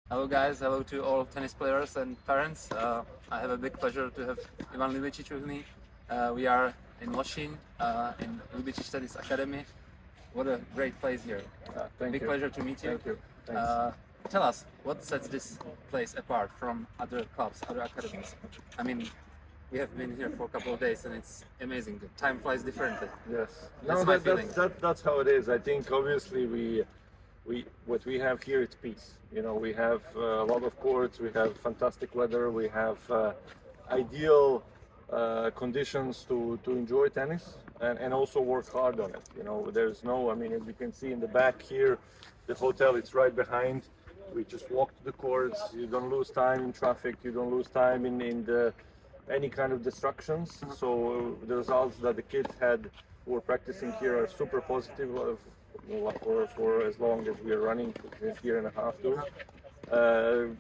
Hello guys, hello to all tennis players and parents. I have a big pleasure to have Ivan Ljubicic with me. We are in Lošinj, in Ljubicic Tennis Academy. What a great place here. Thank Big you. pleasure to meet you. Thank you. Thanks. Tell us, what sets this place apart from other clubs, other academies? I mean, we have been here for a couple of days and it's amazing. The time flies differently. Yes. That's No, my that, feeling. that's how it is. I think obviously what we have here it's peace. You know, we have a lot of courts, we have fantastic weather, we have ideal conditions to enjoy tennis and also work hard on it. You know, there's no, I mean, as you can see in the back here, the hotel is right behind. We just walk to the courts. You don't lose time in traffic. You don't lose time in the any kind of distractions. So the results that the kids had who were practicing here are super positive for as long as we are running this year and a half too.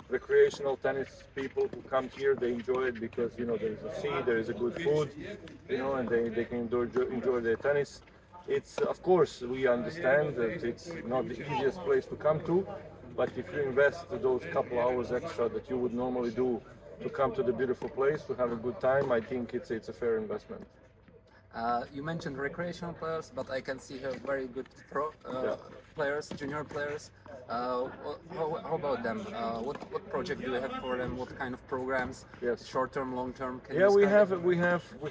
Recreational tennis people who come here, they enjoy it because you know there is a sea, there is a good food, you know, and they can enjoy their tennis. It's of course we understand that it's not the easiest place to come to, but if you invest those couple hours extra that you would normally do to come to the beautiful place to have a good time, I think it's a fair investment. You mentioned recreational players, but I can see here very good pro Yeah. players, junior players. How about them? What project do you have for them? What kind of programs? Yes. Short term, long term? Can Yeah, you describe it? we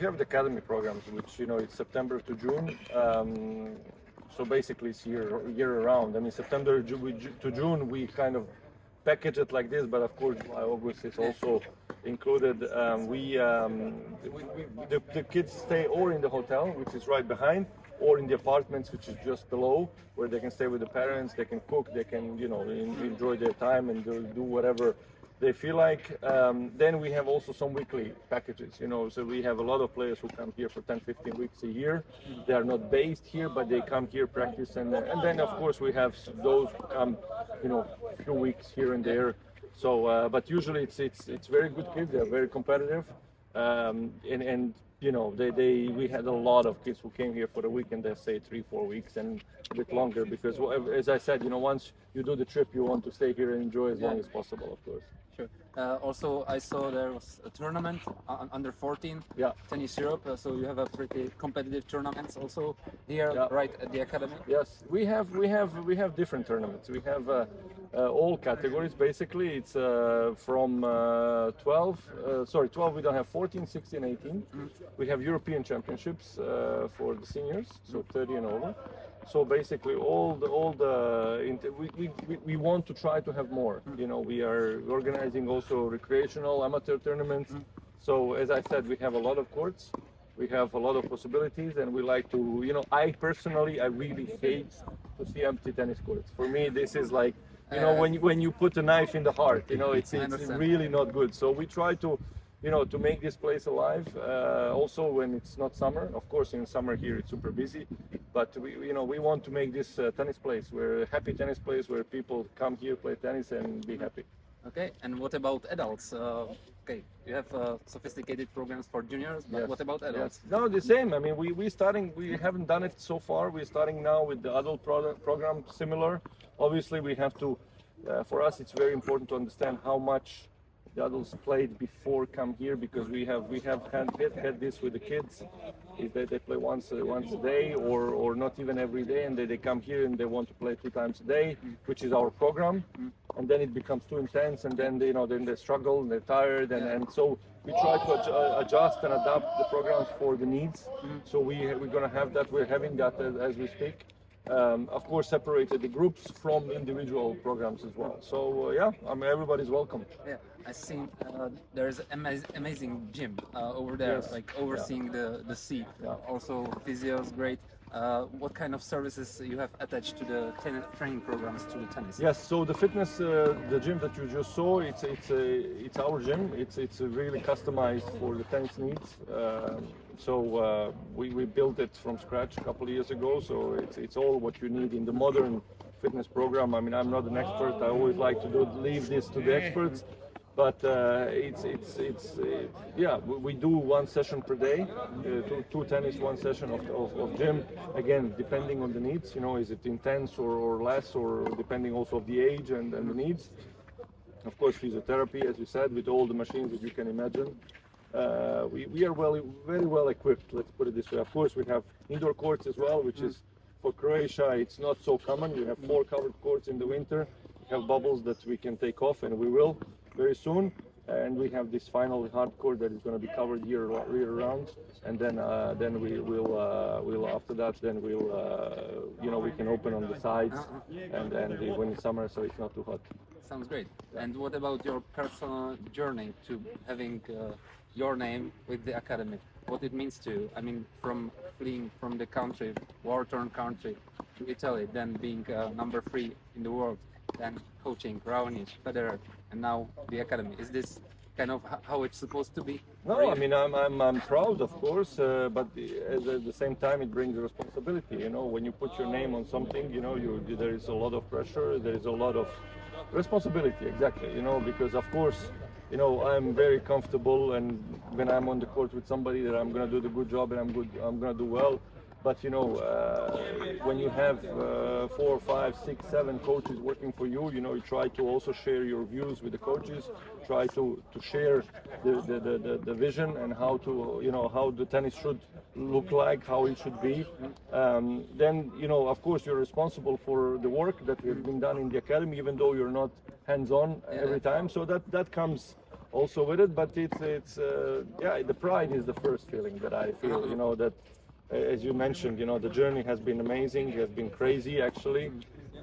have the academy programs, which you know it's September to June. So basically it's year around. I mean to June we kind of package it like this, but of course July, August is also included. The kids stay or in the hotel, which is right behind, or in the apartments, which is just below, where they can stay with the parents, they can cook, they can enjoy their time and do whatever they feel like. Then we have also some weekly packages, you know, so we have a lot of players who come here for 10-15 weeks a year. They are not based here, but they come here, practice, and then of course we have those who come, you know, a few weeks here and there. So, but usually it's very good kids. They are very competitive, and you know we had a lot of kids who came here for the weekend. They stay 3-4 weeks and a bit longer because, as I said, you know, once you do the trip, you want to stay here and enjoy as long as possible, of course. Sure. Also, I saw there was a tournament under 14, Yeah. Tennis Europe. So you have a pretty competitive tournaments also here, Yeah. right at the academy. Yes, we have different tournaments. We have all categories basically. It's from 12. We don't have 14, 16, 18. We have European Championships for the seniors, so 30 and over. So basically, we want to try to have more. You know, we are organizing also recreational amateur tournaments. So as I said, we have a lot of courts. We have a lot of possibilities, and we like to, you know, I personally, I really hate to see empty tennis courts. For me, this is like, you know, when you put a knife in the heart, you know, it's understand. really not good. So we try to, you know, to make this place alive. Also, when it's not summer, of course, in summer here it's super busy, but we want to make this tennis place, where a happy tennis place where people come here, play tennis, and be happy. Okay. And what about adults? Okay, you have sophisticated programs for juniors, but Yes. what about adults? Yes. No, the same. I mean, we haven't done it so far. We're starting now with the adult program, similar. Obviously, we have to, for us, it's very important to understand how much the adults played before come here, because we have had this with the kids, is that they play once a day or not even every day, and they come here and they want to play 2 times a day, which is our program, and then it becomes too intense, and then they struggle and they're tired, and so we try to adjust and adapt the programs for the needs. So we're going to have that. We're having that as we speak. Of course, separated the groups from individual programs as well. So yeah, I mean, everybody's welcome. Yeah, I think there's amazing gym over there, Yes. like overseeing the sea. Yeah. Also, physio is great. What kind of services you have attached to the training programs to the tennis? Yes, so the fitness, the gym that you just saw, it's our gym. It's really customized for the tennis needs. So we built it from scratch a couple of years ago. So it's all what you need in the modern fitness program. I mean, I'm not an expert. I always like to leave this to the experts. But we do 1 session per day, two tennis, 1 session of gym. Again, depending on the needs, you know, is it intense or less, or depending also of the age and the needs. Of course, physiotherapy, as you said, with all the machines that you can imagine. We are very well equipped, let's put it this way. Of course, we have indoor courts as well, which is, for Croatia, it's not so common. We have 4 covered courts in the winter. We have bubbles that we can take off, and we will very soon. And we have this final hard court that is going to be covered year round. And then we will after that, then we'll we can open on the sides, and when it's summer, so it's not too hot. Sounds great. And what about your personal journey to having your name with the academy? What it means to you? I mean, from fleeing from the country, war-torn country, to Italy, then being number 3 in the world, then coaching Raonic, Federer, and now the academy. Is this kind of how it's supposed to be? No, I mean I'm proud, of course, but at the same time it brings responsibility. You know, when you put your name on something, you know, there is a lot of pressure, there is a lot of responsibility. Exactly, you know, because of course, you know, I'm very comfortable, and when I'm on the court with somebody, that I'm gonna do the good job and I'm gonna do well. But you know, when you have 4, 5, 6, 7 coaches working for you, you know, you try to also share your views with the coaches, try to share the vision and how to, you know, how the tennis should look like, how it should be. Then, you know, of course, you're responsible for the work that has been done in the academy, even though you're not hands-on every time. So that comes also with it. But it's yeah, the pride is the first feeling that I feel. You know, that. As you mentioned, you know, the journey has been amazing, it has been crazy actually,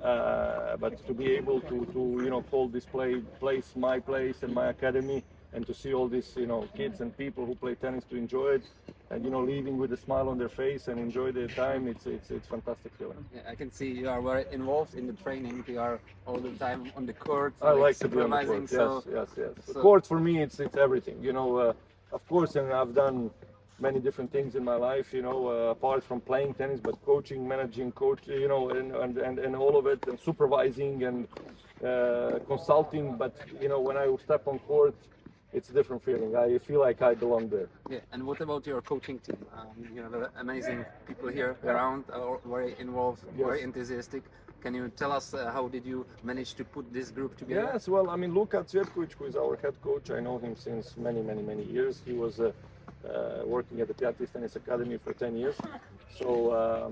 but to be able to you know, call this place my place and my academy, and to see all these, you know, kids and people who play tennis to enjoy it, and you know, leaving with a smile on their face and enjoy their time, it's fantastic feeling. Yeah, I can see you are very involved in the training. You are all the time on the court. I like to be on the court. So, yes. So the court for me, it's everything. You know, of course, and I've done many different things in my life, you know, apart from playing tennis, but coaching, managing, you know, and all of it, and supervising and consulting. But you know, when I step on court, it's a different feeling. I feel like I belong there. Yeah. And what about your coaching team? You know, the amazing people here around are very involved, very enthusiastic. Can you tell us how did you manage to put this group together? Yes, well, I mean, Luka Cvjetkovic, who is our head coach, I know him since many years. He was working at the Pilates Tennis Academy for 10 years. So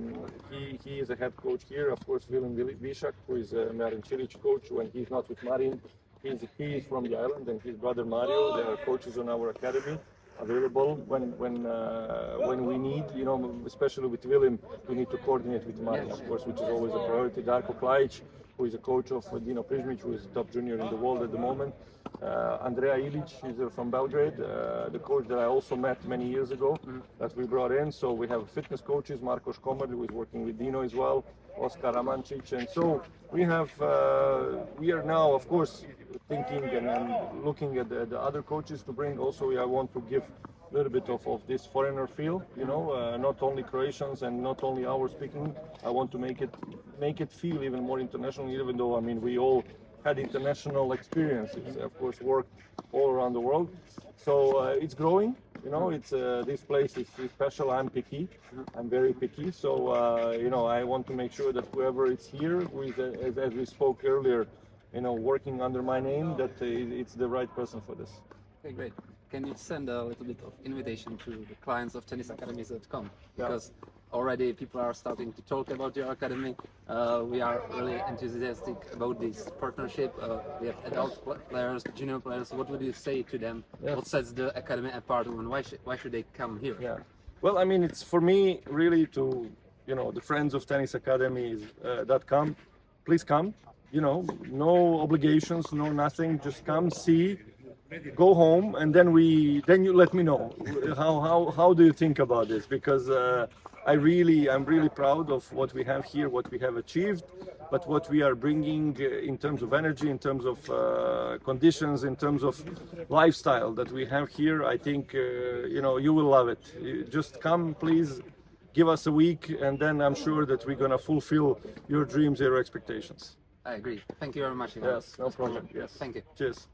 he is a head coach here. Of course, Vilim Višak, who is a Marin Cilic coach. When he's not with Marin, he is from the island, and his brother Mario, they are coaches on our academy, available when we need, you know, especially with Vilim, we need to coordinate with Marin, of course, which is always a priority. Darko Klajic, who is a coach of Dino Prižmić, who is the top junior in the world at the moment. Andrea Ilic is from Belgrade, the coach that I also met many years ago, that we brought in. So we have fitness coaches, Marko Škomar, who is working with Dino as well, Oskar Amancic, and so we are now, of course, thinking and looking at the other coaches to bring. Also, I want to give a little bit of this foreigner feel, you know, not only Croatians and not only our speaking. I want to make it feel even more international, even though, I mean, we all had international experiences, of course, worked all around the world. So it's growing, you know, it's this place is special. I'm picky, I'm very picky. So, you know, I want to make sure that whoever is here, who is, as we spoke earlier, you know, working under my name, that it's the right person for this. Okay, great. Can you send a little bit of invitation to the clients of tennisacademies.com? Because already people are starting to talk about your academy. We are really enthusiastic about this partnership. We have adult players, junior players. What would you say to them? What sets the academy apart, and why should they come here? Yeah. Well, I mean, it's for me really to, you know, the friends of tennisacademies.com. Please come. You know, no obligations, no nothing. Just come, see, go home, and then you let me know how do you think about this, because I'm really proud of what we have here, what we have achieved, but what we are bringing in terms of energy, in terms of conditions, in terms of lifestyle that we have here. I think you know, you will love it. You just come, please. Give us a week, and then I'm sure that we're gonna fulfill your dreams, your expectations. I agree. Thank you very much, Ivan. Yes, no problem. Yes. Thank you. Cheers.